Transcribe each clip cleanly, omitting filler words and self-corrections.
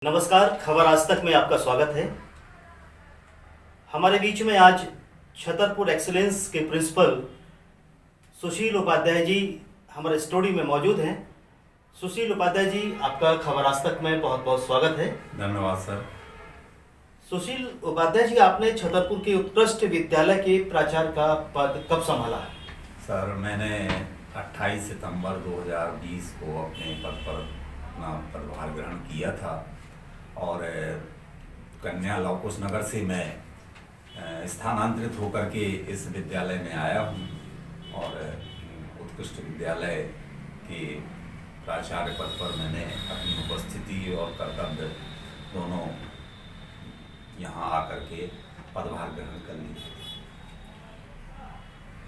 नमस्कार, खबर आज तक में आपका स्वागत है। हमारे बीच में आज छतरपुर एक्सीलेंस के प्रिंसिपल सुशील उपाध्याय जी हमारे स्टूडियो में मौजूद हैं। सुशील उपाध्याय जी, आपका खबर आज तक में बहुत बहुत स्वागत है। धन्यवाद सर। सुशील उपाध्याय जी, आपने छतरपुर के उत्कृष्ट विद्यालय के प्राचार्य का पद कब संभाला? सर, मैंने 28 सितंबर 2020 को अपने पद पर अपना पदभार ग्रहण किया था और कन्या लवकुश नगर से मैं स्थानांतरित होकर के इस विद्यालय में आया हूँ और उत्कृष्ट विद्यालय के प्राचार्य पद पर मैंने अपनी उपस्थिति और कर्तव्य दोनों यहाँ आकर के पदभार ग्रहण कर लिया।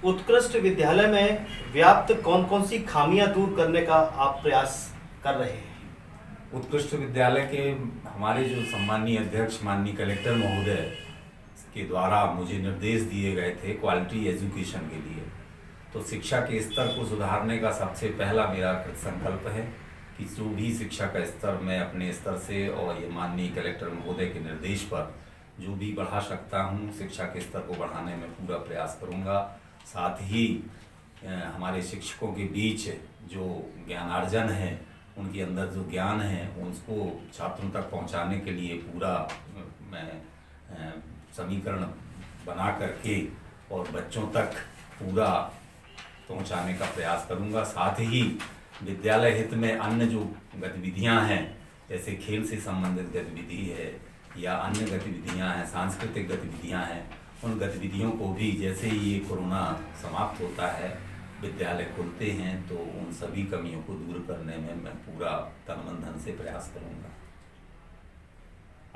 उत्कृष्ट विद्यालय में व्याप्त कौन कौन सी खामियां दूर करने का आप प्रयास कर रहे हैं? उत्कृष्ट विद्यालय के हमारे जो सम्माननीय अध्यक्ष माननीय कलेक्टर महोदय के द्वारा मुझे निर्देश दिए गए थे क्वालिटी एजुकेशन के लिए, तो शिक्षा के स्तर को सुधारने का सबसे पहला मेरा संकल्प है कि जो भी शिक्षा का स्तर मैं अपने स्तर से और ये माननीय कलेक्टर महोदय के निर्देश पर जो भी बढ़ा सकता हूँ, शिक्षा के स्तर को बढ़ाने में पूरा प्रयास करूँगा। साथ ही हमारे शिक्षकों के बीच जो ज्ञानार्जन है, उनके अंदर जो ज्ञान है उसको छात्रों तक पहुंचाने के लिए पूरा मैं समीकरण बना करके और बच्चों तक पूरा पहुंचाने का प्रयास करूंगा। साथ ही विद्यालय हित में अन्य जो गतिविधियां हैं, जैसे खेल से संबंधित गतिविधि है या अन्य गतिविधियां हैं, सांस्कृतिक गतिविधियां हैं, उन गतिविधियों को भी जैसे ही ये कोरोना समाप्त होता है, विद्यालय खुलते हैं, तो उन सभी कमियों को दूर करने में मैं पूरा तन मन धन से प्रयास करूंगा।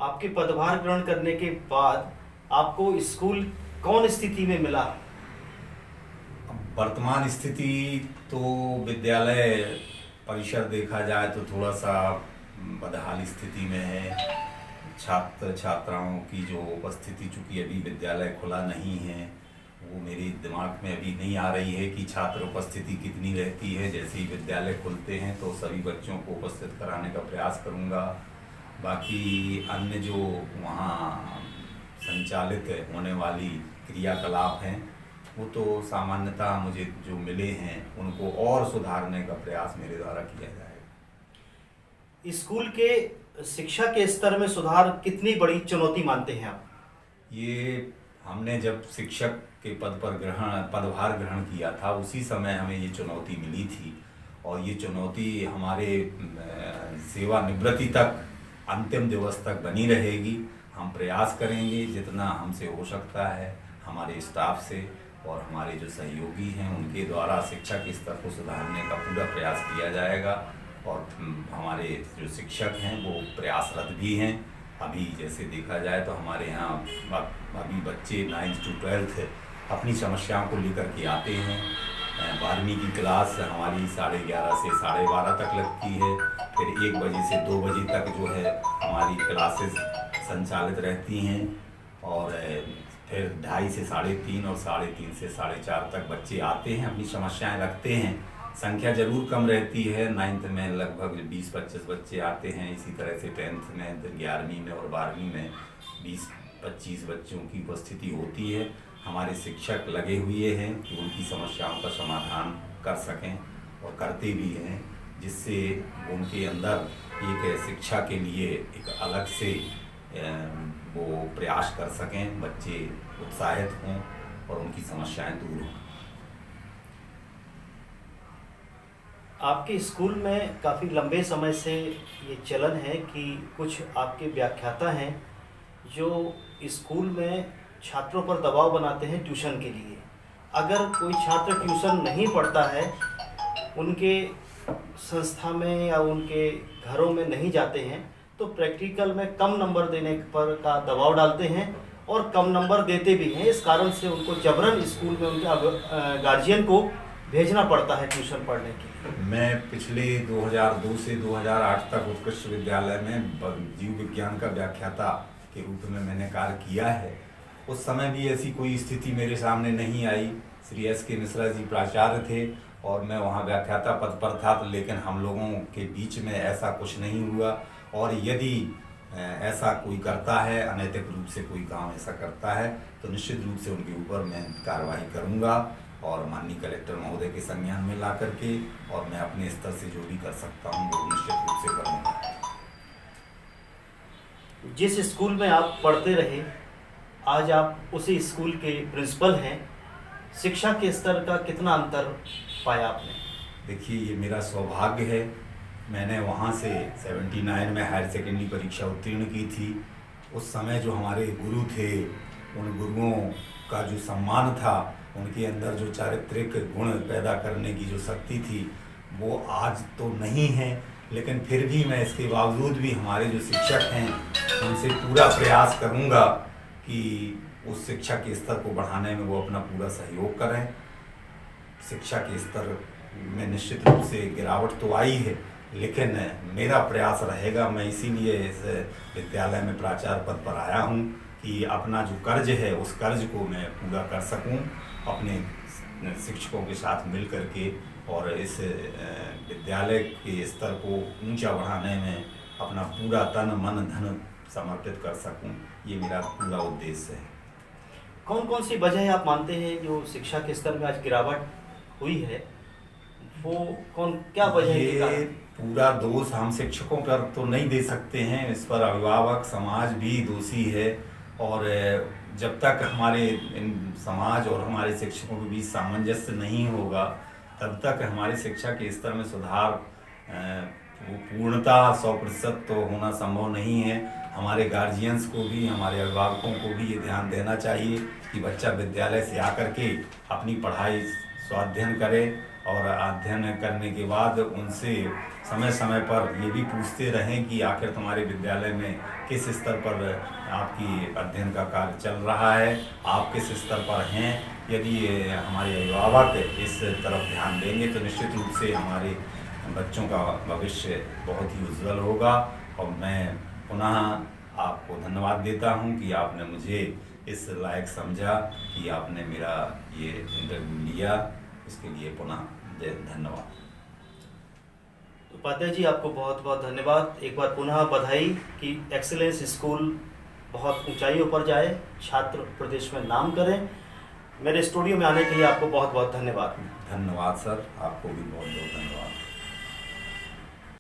आपके पदभार ग्रहण करने के बाद आपको स्कूल कौन स्थिति में मिला? वर्तमान स्थिति तो विद्यालय परिसर देखा जाए तो थोड़ा सा बदहाल स्थिति में है। छात्र छात्राओं की जो उपस्थिति, चूँकि अभी विद्यालय खुला नहीं है, वो मेरे दिमाग में अभी नहीं आ रही है कि छात्र उपस्थिति कितनी रहती है। जैसे ही विद्यालय खुलते हैं तो सभी बच्चों को उपस्थित कराने का प्रयास करूंगा। बाकी अन्य जो वहाँ संचालित होने वाली क्रियाकलाप हैं, वो तो सामान्यतः मुझे जो मिले हैं उनको और सुधारने का प्रयास मेरे द्वारा किया जाएगा। स्कूल के शिक्षा के स्तर में सुधार कितनी बड़ी चुनौती मानते हैं आप? ये हमने जब शिक्षक के पद पर पदभार ग्रहण किया था, उसी समय हमें ये चुनौती मिली थी और ये चुनौती हमारे सेवानिवृत्ति तक, अंतिम दिवस तक बनी रहेगी। हम प्रयास करेंगे जितना हमसे हो सकता है, हमारे स्टाफ से और हमारे जो सहयोगी हैं उनके द्वारा शिक्षा के स्तर को सुधारने का पूरा प्रयास किया जाएगा। और हमारे जो शिक्षक हैं वो प्रयासरत भी हैं। अभी जैसे देखा जाए तो हमारे यहाँ अभी बच्चे 9th to 12th अपनी समस्याओं को लेकर के आते हैं। 12वीं की क्लास हमारी 11:30 से 12:30 तक लगती है, फिर 1 बजे से 2 बजे तक जो है हमारी क्लासेस संचालित रहती हैं और फिर 2:30 से 3:30 और 3:30 से 4:30 तक बच्चे आते हैं, अपनी समस्याएं रखते हैं। संख्या जरूर कम रहती है, 9th में लगभग 20-25 बच्चे आते हैं, इसी तरह से 10th में, 11वीं में और 12वीं में 20-25 बच्चों की उपस्थिति होती है। हमारे शिक्षक लगे हुए हैं कि उनकी समस्याओं का समाधान कर सकें और करते भी हैं, जिससे उनके अंदर एक शिक्षा के लिए एक अलग से वो प्रयास कर सकें, बच्चे उत्साहित हों और उनकी समस्याएं दूर हों। आपके स्कूल में काफ़ी लंबे समय से ये चलन है कि कुछ आपके व्याख्याता हैं जो स्कूल में छात्रों पर दबाव बनाते हैं ट्यूशन के लिए। अगर कोई छात्र ट्यूशन नहीं पढ़ता है, उनके संस्था में या उनके घरों में नहीं जाते हैं, तो प्रैक्टिकल में कम नंबर देने पर का दबाव डालते हैं और कम नंबर देते भी हैं। इस कारण से उनको जबरन स्कूल में उनके गार्जियन को भेजना पड़ता है ट्यूशन पढ़ने के लिए। मैं पिछले 2002 से 2008 तक उत्कृष्ट विद्यालय में जीव विज्ञान का व्याख्याता के रूप में मैंने कार्य किया है। उस समय भी ऐसी कोई स्थिति मेरे सामने नहीं आई। श्री S.K. मिश्रा जी प्राचार्य थे और मैं वहाँ व्याख्याता पद पर था, लेकिन हम लोगों के बीच में ऐसा कुछ नहीं हुआ। और यदि ऐसा कोई करता है, अनैतिक रूप से कोई काम ऐसा करता है, तो निश्चित रूप से उनके ऊपर मैं कार्रवाई करूंगा और माननीय कलेक्टर महोदय के संज्ञान में ला करके, और मैं अपने स्तर से जो भी कर सकता हूँ वो निश्चित रूप से करूँगा। जिस स्कूल में आप पढ़ते रहे, आज आप उसी स्कूल के प्रिंसिपल हैं। शिक्षा के स्तर का कितना अंतर पाया आपने? देखिए, ये मेरा सौभाग्य है। मैंने वहाँ से 79 में हायर सेकेंडरी परीक्षा उत्तीर्ण की थी। उस समय जो हमारे गुरु थे, उन गुरुओं का जो सम्मान था, उनके अंदर जो चारित्रिक गुण पैदा करने की जो शक्ति थी, वो आज तो नहीं है, लेकिन फिर भी मैं इसके बावजूद भी हमारे जो शिक्षक हैं उनसे पूरा प्रयास करूँगा कि उस शिक्षा के स्तर को बढ़ाने में वो अपना पूरा सहयोग करें। शिक्षा के स्तर में निश्चित रूप से गिरावट तो आई है, लेकिन मेरा प्रयास रहेगा। मैं इसीलिए इस विद्यालय में प्राचार्य पद पर आया हूँ कि अपना जो कर्ज है उस कर्ज को मैं पूरा कर सकूँ अपने शिक्षकों के साथ मिल कर के, और इस विद्यालय के स्तर को ऊंचा बढ़ाने में अपना पूरा तन मन धन समर्पित कर सकूं। ये मेरा पूरा उद्देश्य है। कौन कौन सी वजह आप मानते हैं जो शिक्षा के स्तर में आज गिरावट हुई है? वो क्या वजह है? ये पूरा दोष हम शिक्षकों पर तो नहीं दे सकते हैं, इस पर अभिभावक समाज भी दोषी है। और जब तक हमारे समाज और हमारे शिक्षकों के बीच सामंजस्य नहीं होगा, तब तक हमारी शिक्षा के स्तर में सुधार वो पूर्णतः 100% तो होना संभव नहीं है। हमारे गार्जियंस को भी, हमारे अभिभावकों को भी ये ध्यान देना चाहिए कि बच्चा विद्यालय से आकर के अपनी पढ़ाई स्वाध्ययन करे, और अध्ययन करने के बाद उनसे समय समय पर ये भी पूछते रहें कि आखिर तुम्हारे विद्यालय में किस स्तर पर आपकी अध्ययन का कार्य चल रहा है, आप किस स्तर पर हैं। यदि हमारे अभिभावक इस तरफ ध्यान देंगे तो निश्चित रूप से हमारे बच्चों का भविष्य बहुत ही उज्जवल होगा। और मैं पुनः आपको धन्यवाद देता हूं कि आपने मुझे इस लायक समझा कि आपने मेरा ये इंटरव्यू लिया। इसके लिए पुनः धन्यवाद। उपाध्याय जी, आपको बहुत बहुत धन्यवाद। एक बार पुनः बधाई कि एक्सीलेंस स्कूल बहुत ऊंचाइयों पर जाए, छात्र प्रदेश में नाम करें। मेरे स्टूडियो में आने के लिए आपको बहुत बहुत धन्यवाद। धन्यवाद सर, आपको भी बहुत बहुत धन्यवाद।